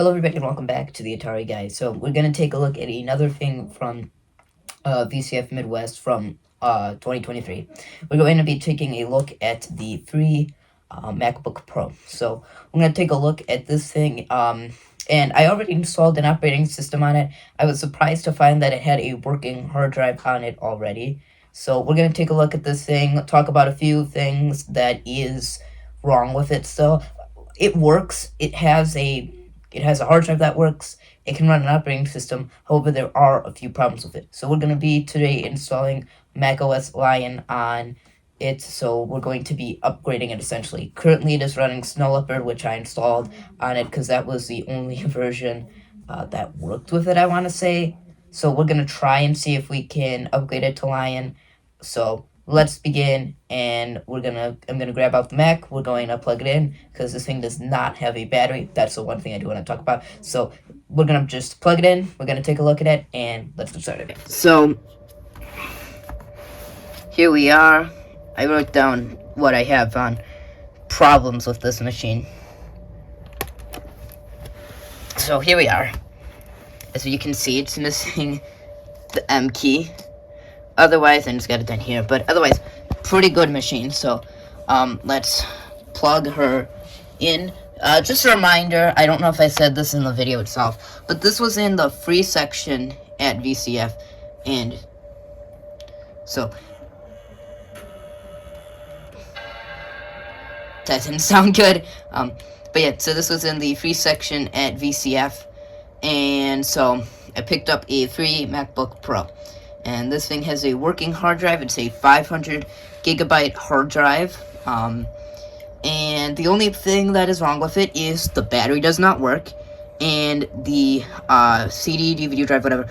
Hello everybody and welcome back to the Atari Guide. So we're going to take a look at another thing from VCF Midwest from 2023. We're going to be taking a look at the 3 MacBook Pro. So I'm going to take a look at this thing, and I already installed an operating system on it. I was surprised to find that it had a working hard drive on it already. So we're going to take a look at this thing, talk about a few things that is wrong with it. So it works. It has a hard drive that works. It can run an operating system. However, there are a few problems with it. So we're going to be today installing macOS Lion on it. So we're going to be upgrading it essentially. Currently, it is running Snow Leopard, which I installed on it because that was the only version that worked with it, I want to say. So we're going to try and see if we can upgrade it to Lion. So let's begin, and I'm gonna grab out the Mac. We're going to plug it in because this thing does not have a battery. That's the one thing I do want to talk about. So we're gonna just plug it in. We're gonna take a look at it, and let's get started. So here we are. I wrote down what I have on problems with this machine. So here we are. As you can see, it's missing the M key. Otherwise, I just got it done here, but otherwise, pretty good machine. So, let's plug her in. Just a reminder, I don't know if I said this in the video itself, but this was in the free section at VCF, and so that didn't sound good. But yeah, so this was in the free section at VCF, and so I picked up a 3 MacBook Pro. And this thing has a working hard drive. It's a 500 gigabyte hard drive. And the only thing that is wrong with it is the battery does not work. And the CD, DVD drive, whatever,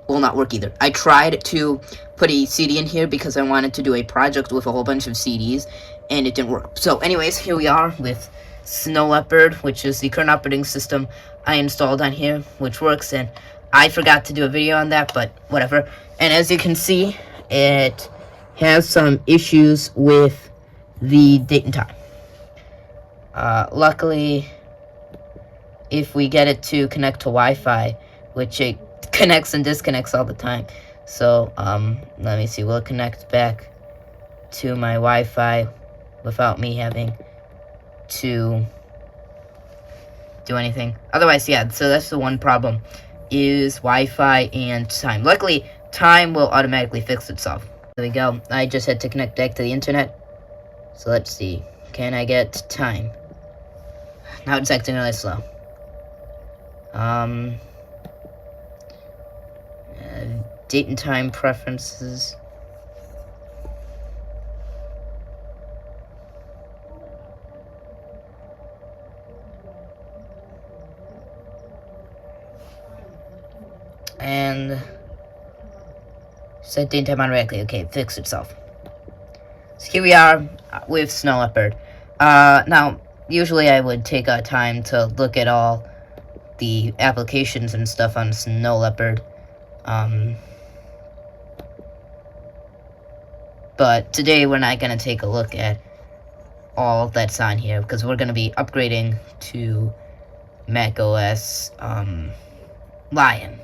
will not work either. I tried to put a CD in here because I wanted to do a project with a whole bunch of CDs. And it didn't work. So anyways, here we are with Snow Leopard, which is the current operating system I installed on here, which works. And I forgot to do a video on that, but whatever. And as you can see, it has some issues with the date and time. Luckily, if we get it to connect to Wi-Fi, which it connects and disconnects all the time. So, let me see, we'll connect back to my Wi-Fi without me having to do anything. Otherwise, yeah, so that's the one problem, is Wi-Fi and time. Luckily, time will automatically fix itself. There we go. I just had to connect back to the internet. So let's see. Can I get time? Now it's acting really slow. Date and time preferences. And set date and time automatically. Okay, fix itself. So here we are with Snow Leopard. Now, usually I would take time to look at all the applications and stuff on Snow Leopard. But today we're not going to take a look at all that's on here because we're going to be upgrading to macOS Lion.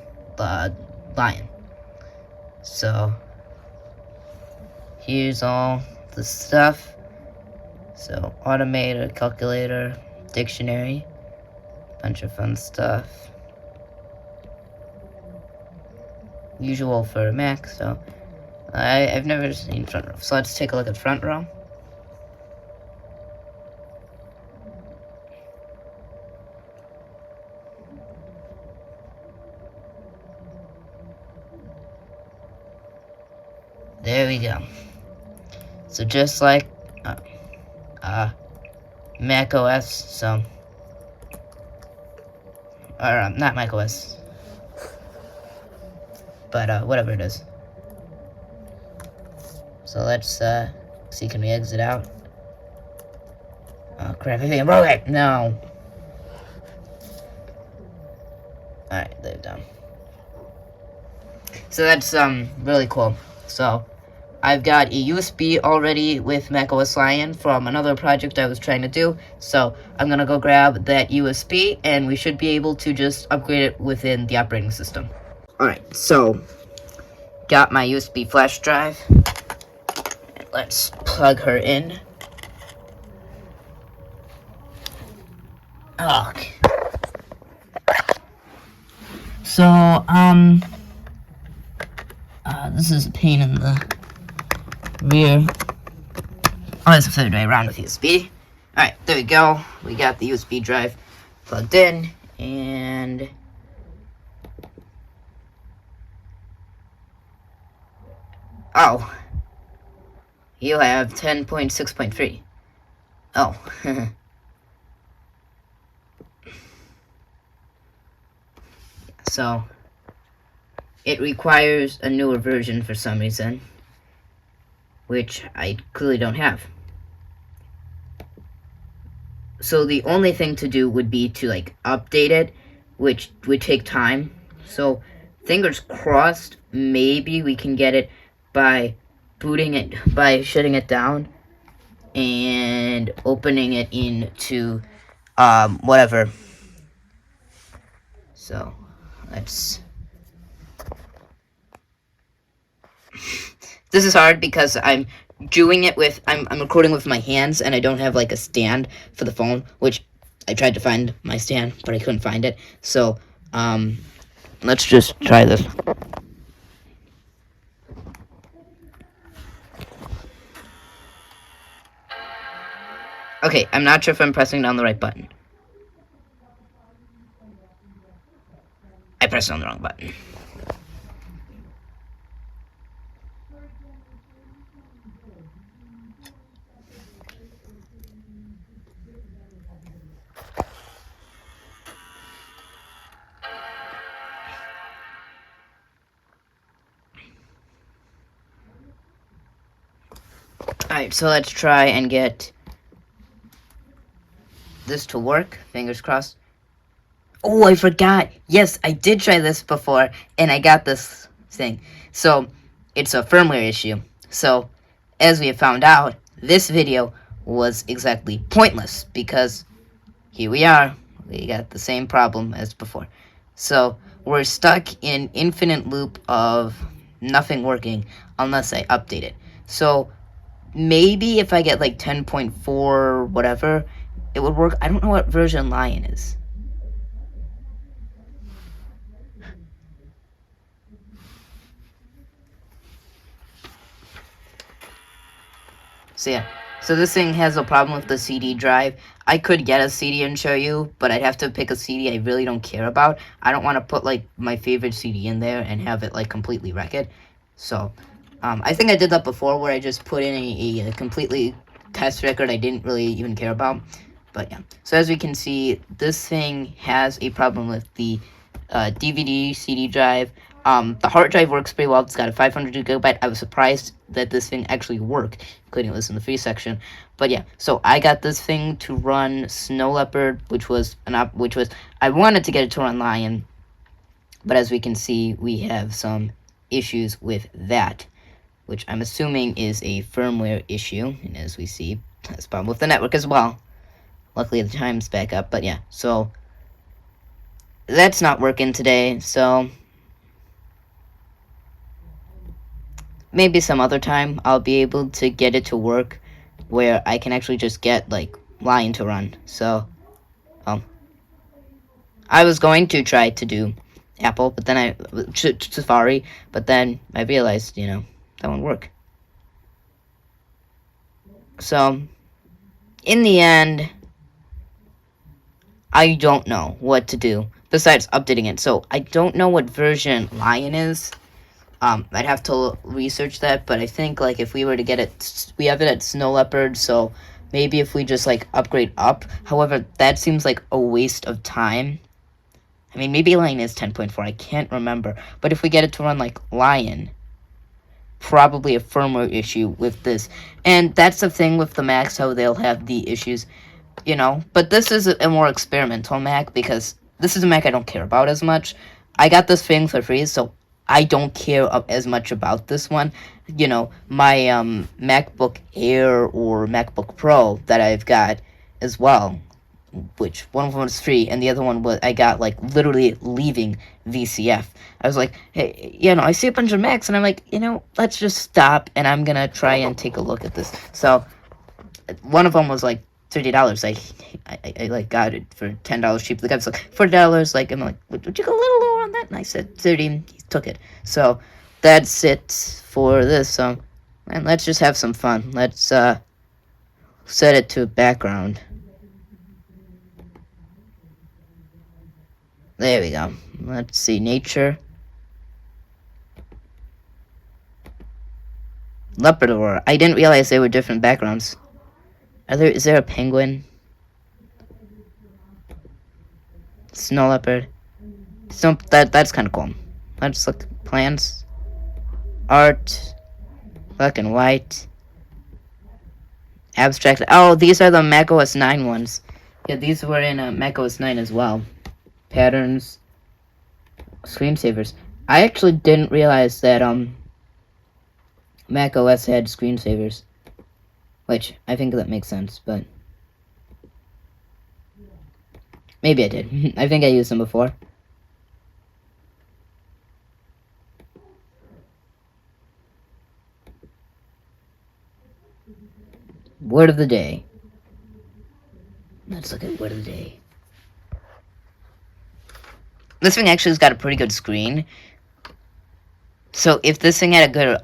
Lion. So here's all the stuff. So automator, calculator, dictionary, bunch of fun stuff. Usual for Mac. So I've never seen front row. So let's take a look at front row. There we go. So just like Mac OS, so or not Mac OS, but whatever it is. So let's see, can we exit out? Oh crap, I think I'm broken. No. Alright, there we go. So that's really cool. So I've got a USB already with macOS Lion from another project I was trying to do, so I'm gonna go grab that USB, and we should be able to just upgrade it within the operating system. Alright, so, got my USB flash drive. Let's plug her in. Okay. So, this is a pain in the rear. Oh, let's flip it around with USB. Alright, there we go. We got the USB drive plugged in, and oh, you have 10.6.3. Oh. So, it requires a newer version for some reason, which I clearly don't have. So the only thing to do would be to, like, update it, which would take time. So, fingers crossed, maybe we can get it by shutting it down and opening it into, whatever. So, let's... This is hard because I'm doing it with, I'm recording with my hands, and I don't have, like, a stand for the phone, which I tried to find my stand, but I couldn't find it. So, let's just try this. Okay, I'm not sure if I'm pressing down the right button. I pressed on the wrong button. Alright, so let's try and get this to work. Fingers crossed. Oh, I forgot. Yes, I did try this before, and I got this thing. So, it's a firmware issue. So, as we have found out, this video was exactly pointless, because here we are. We got the same problem as before. So, we're stuck in infinite loop of nothing working unless I update it. So, maybe if I get like 10.4 whatever, it would work. I don't know what version Lion is. So yeah, so this thing has a problem with the CD drive. I could get a CD and show you, but I'd have to pick a CD I really don't care about. I don't want to put like my favorite CD in there and have it like completely wreck it. So, I think I did that before where I just put in a completely test record I didn't really even care about. But yeah, so as we can see, this thing has a problem with the DVD, CD drive. The hard drive works pretty well. It's got a 500 gigabyte. I was surprised that this thing actually worked, including this in the free section. But yeah, so I got this thing to run Snow Leopard, which was I wanted to get it to run Lion, but as we can see, we have some issues with that, which I'm assuming is a firmware issue. And as we see, that's a problem with the network as well. Luckily, the time's back up. But yeah, so that's not working today. So maybe some other time I'll be able to get it to work where I can actually just get, like, Lion to run. So, I was going to try to do Apple, but then Safari, but then I realized, you know, that won't work. So, in the end, I don't know what to do besides updating it. So, I don't know what version Lion is. I'd have to research that, but I think, like, if we were to get it, we have it at Snow Leopard, so maybe if we just, like, upgrade up. However, that seems like a waste of time. I mean, maybe Lion is 10.4, I can't remember. But if we get it to run, like, Lion, probably a firmware issue with this. And that's the thing with the Macs, how they'll have the issues, you know. But this is a more experimental Mac, because this is a Mac I don't care about as much. I got this thing for free, so I don't care as much about this one. You know, my MacBook Air or MacBook Pro that I've got as well, which one of them was free and the other one was I got like literally leaving VCF. I was like, hey, I see a bunch of Macs and I'm like, let's just stop and I'm gonna try and take a look at this. So one of them was like $30. I like got it for $10 cheap. The guy was like $40. Like I'm like, would you go a little lower on that? And I said 30. And he took it. So that's it for this. So and let's just have some fun. Let's set it to background. There we go. Let's see, nature. Leopard aurora. I didn't realize they were different backgrounds. Is there a penguin? Snow leopard. So that's kind of cool. Let's look at plants. Art. Black and white. Abstract. Oh, these are the macOS 9 ones. Yeah, these were in macOS 9 as well. Patterns. Screensavers. I actually didn't realize that macOS had screensavers. Which, I think that makes sense, but maybe I did. I think I used them before. Word of the day. Let's look at word of the day. This thing actually has got a pretty good screen. So if this thing had a good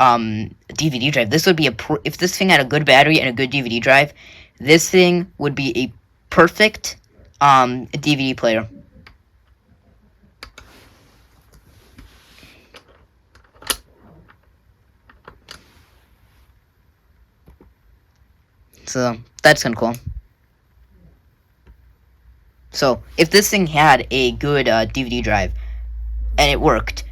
DVD drive, this would be if this thing had a good battery and a good DVD drive, this thing would be a perfect DVD player. So that's kind of cool. So if this thing had a good DVD drive and it worked,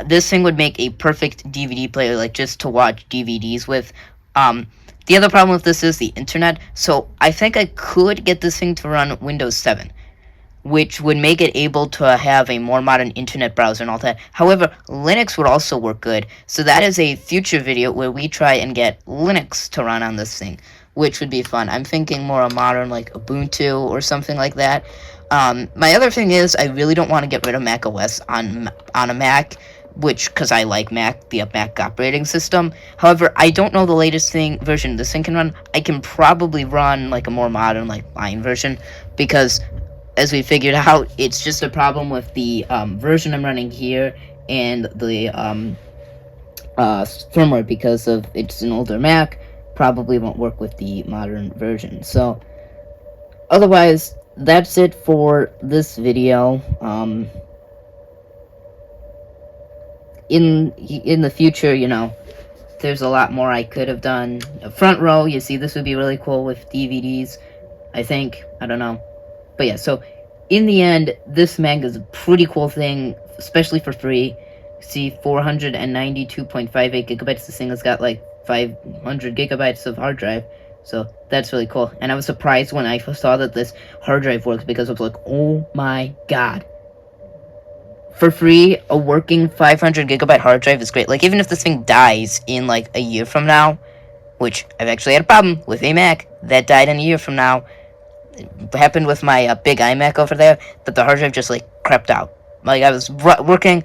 this thing would make a perfect DVD player, like just to watch DVDs with. The other problem with this is the internet. So I think I could get this thing to run Windows 7, which would make it able to have a more modern internet browser and all that. However, Linux would also work good. So that is a future video where we try and get Linux to run on this thing, which would be fun. I'm thinking more a modern like Ubuntu or something like that. My other thing is I really don't want to get rid of Mac OS on a Mac, because I like Mac, the Mac operating system. However, I don't know the latest version this thing can run. I can probably run like a more modern like Lion version, because as we figured out, it's just a problem with the version I'm running here and the firmware, because of it's an older Mac, probably won't work with the modern version. So otherwise, that's it for this video. In the future, there's a lot more I could have done. Front row, you see, this would be really cool with DVDs, I think. I don't know. But yeah, so in the end, this Mac is a pretty cool thing, especially for free. See, 492.58 gigabytes. This thing has got like 500 gigabytes of hard drive. So that's really cool. And I was surprised when I saw that this hard drive works, because I was like, oh my god. For free, a working 500 gigabyte hard drive is great. Like, even if this thing dies in like a year from now, which I've actually had a problem with a Mac that died in a year from now. It happened with my big iMac over there, but the hard drive just like crapped out. Like, I was working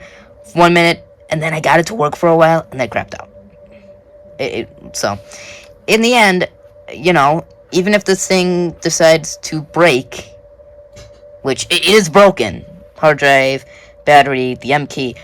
1 minute, and then I got it to work for a while, and then crapped out. So, in the end, even if this thing decides to break, which it is broken, hard drive, battery, the M key,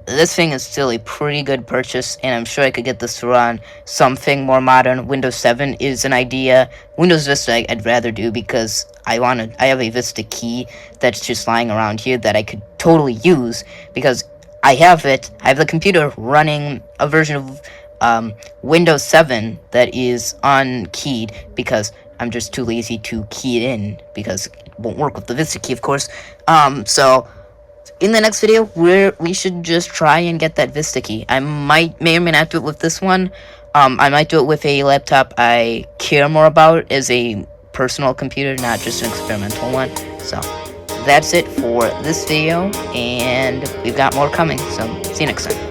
this thing is still a pretty good purchase, and I'm sure I could get this to run something more modern. Windows 7 is an idea. Windows Vista I'd rather do, because I have a Vista key that's just lying around here that I could totally use, because I have the computer running a version of Windows 7 that is unkeyed, because I'm just too lazy to key it in, because it won't work with the Vista key, of course. So in the next video, we should just try and get that Vista key. I may or may not do it with this one. I might do it with a laptop I care more about as a personal computer, not just an experimental one. So that's it for this video, and we've got more coming. So see you next time.